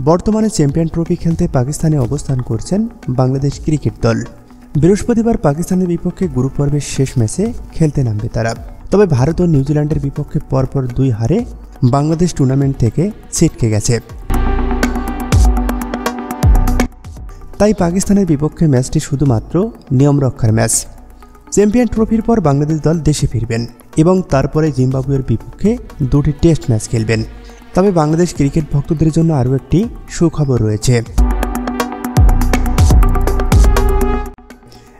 বর্তমানে champion trophy খেলতে পাকিস্তানে অবস্থান করছেন বাংলাদেশ ক্রিকেট দল। বৃহস্পতিবার পাকিস্তানের বিপক্ষে গ্রুপ পর্বের শেষ ম্যাচে খেলতে নামবে তারা। তবে ভারত ও নিউজিল্যান্ডের বিপক্ষে পরপর 2 হারে বাংলাদেশ টুর্নামেন্ট থেকে ছিটকে গেছে। তাই পাকিস্তানের বিপক্ষে ম্যাচটি শুধুমাত্র নিয়ম রক্ষার ম্যাচ। চ্যাম্পিয়ন ট্রফির পর বাংলাদেশ দল দেশে ফিরবেন এবং তারপরে জিম্বাবুয়ের বিপক্ষে 2টি টেস্ট ম্যাচ খেলবেন। তবে বাংলাদেশ ক্রিকেট ভক্তদের জন্য আরও একটি সুখবর রয়েছে।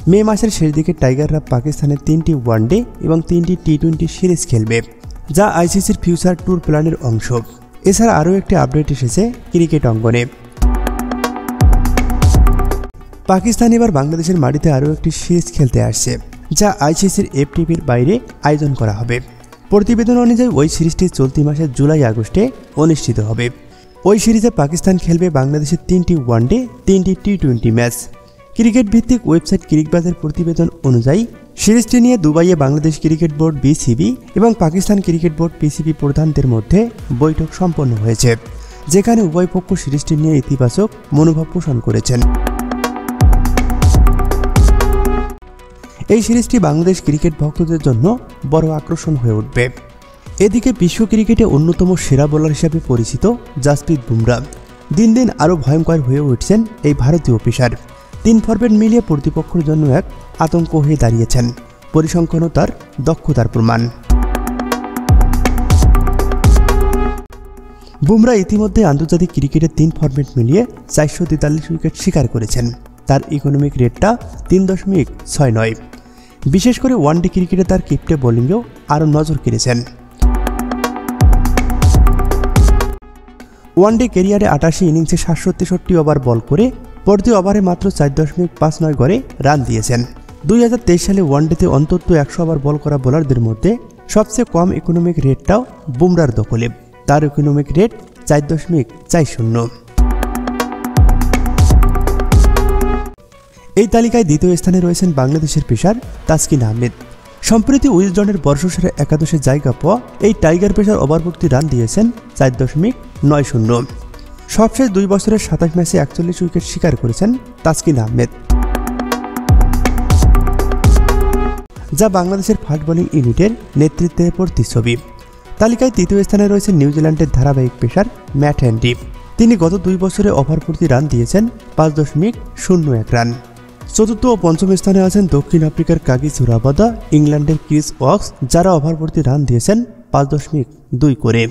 মে মাসের শেষ দিকে টাইগাররা পাকিস্তানের 3টি ওয়ানডে এবং 3টি টি-20 সিরিজ খেলবে, যা আইসিসির ফিউচার ট্যুর প্ল্যানের অংশ। এছাড়া আরও একটি আপডেট এসেছে ক্রিকেট অঙ্গনে। পাকিস্তান এবার বাংলাদেশের মাটিতে আরও একটি সিরিজ খেলতে আসছে, যা আইসিসির এফটিপির বাইরে আয়োজন করা হবে। প্রতিবেদন অনুযায়ী ওই সিরিজটি চলতি মাসের জুলাই-আগস্টে অনুষ্ঠিত হবে। ওই সিরিজে পাকিস্তান খেলবে বাংলাদেশের 3টি ওয়ানডে, 3টি টি-20 ম্যাচ। ক্রিকেট ভিত্তিক ওয়েবসাইট ক্রিকবাজের প্রতিবেদন অনুযায়ী সিরিজটি নিয়ে দুবাইয়ে বাংলাদেশ ক্রিকেট বোর্ড বিসিবি এবং পাকিস্তান ক্রিকেট বোর্ড পিসিবি প্রধানদের মধ্যে বৈঠক সম্পন্ন হয়েছে, যেখানে উভয় পক্ষ সিরিজটি নিয়ে ইতিবাচক মনোভাব পোষণ করেছেন। এই সিরিজটি বাংলাদেশ ক্রিকেট ভক্তদের জন্য বড় আকর্ষণ হয়ে উঠবে। এদিকে বিশ্ব ক্রিকেটে অন্যতম সেরা বোলার হিসেবে পরিচিত জাসপ্রীত বুমরা দিন দিন আরও ভয়ঙ্কর হয়ে উঠছেন এই ভারতীয় পেসার। 3 ফরম্যাট মিলিয়ে প্রতিপক্ষের জন্য এক আতঙ্ক হয়ে দাঁড়িয়েছেন। পরিসংখ্যানও তার দক্ষতার প্রমাণ। বুমরা ইতিমধ্যে আন্তর্জাতিক ক্রিকেটে 3 ফরম্যাট মিলিয়ে 443 উইকেট শিকার করেছেন। তার ইকোনমিক রেটটা 3.69। বিশেষ করে ওয়ানডে ক্রিকেটে তার কিপ্টে বোলিংয়েও আরও নজর কেড়েছেন। ওয়ানডে ক্যারিয়ারে 88 ইনিংসে 763 ওভার বল করে প্রতি ওভারে মাত্র 4.59 গড়ে রান দিয়েছেন। 2023 সালে ওয়ানডেতে অন্তত 100 ওভার বল করা বোলারদের মধ্যে সবচেয়ে কম ইকোনমিক রেটটাও বুমরার দখলে। তার ইকোনমিক রেট 4.40। এই তালিকায় দ্বিতীয় স্থানে রয়েছেন বাংলাদেশের পেসার তাসকিন আহমেদ। সম্প্রতি উইজডনের বর্ষসেরা একাদশে জায়গা পাওয়া এই টাইগার পেসার ওভারভর্তি রান দিয়েছেন 4.90। সবশেষ 2 বছরের 27 ম্যাচে 41 উইকেট শিকার করেছেন তাসকিন আহমেদ, যা বাংলাদেশের ফাস্ট বোলিং ইউনিটের নেতৃত্বের প্রতিচ্ছবি। তালিকায় তৃতীয় স্থানে রয়েছে নিউজিল্যান্ডের ধারাবাহিক পেসার ম্যাট হেনরি। তিনি গত 2 বছরে ওভারভর্তি রান দিয়েছেন 5.01 রান। চতুর্থ ও পঞ্চম স্থানে আছেন দক্ষিণ আফ্রিকার কাগিসো রাবাদা, ইংল্যান্ডের ক্রিস ওয়াকস, যারা ওভারভর্তি রান দিয়েছেন 5.2 করে।